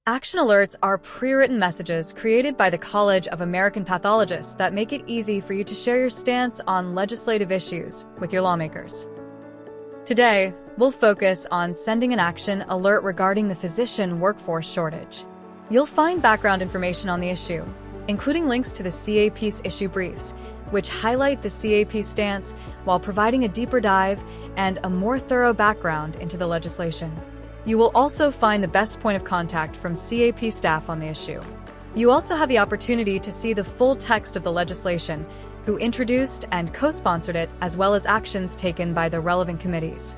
Action alerts are pre-written messages created by the College of American Pathologists that make it easy for you to share your stance on legislative issues with your lawmakers. Today, we'll focus on sending an action alert regarding the physician workforce shortage. You'll find background information on the issue, including links to the CAP's issue briefs, which highlight the CAP stance while providing a deeper dive and a more thorough background into the legislation. You will also find the best point of contact from CAP staff on the issue. You also have the opportunity to see the full text of the legislation, who introduced and co-sponsored it, as well as actions taken by the relevant committees.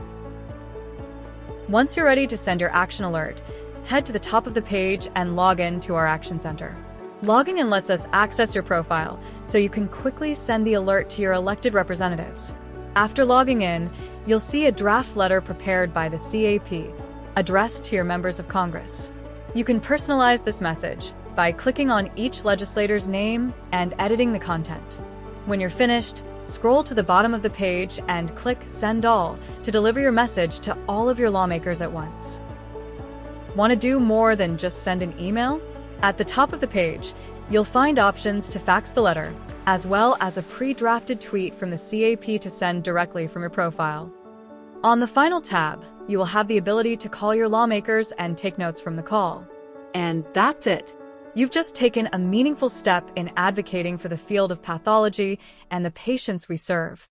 Once you're ready to send your action alert, head to the top of the page and log in to our Action Center. Logging in lets us access your profile, so you can quickly send the alert to your elected representatives. After logging in, you'll see a draft letter prepared by the CAP, addressed to your members of Congress. You can personalize this message by clicking on each legislator's name and editing the content. When you're finished, scroll to the bottom of the page and click Send All to deliver your message to all of your lawmakers at once. Want to do more than just send an email? At the top of the page, you'll find options to fax the letter, as well as a pre-drafted tweet from the CAP to send directly from your profile. On the final tab, you will have the ability to call your lawmakers and take notes from the call. And that's it. You've just taken a meaningful step in advocating for the field of pathology and the patients we serve.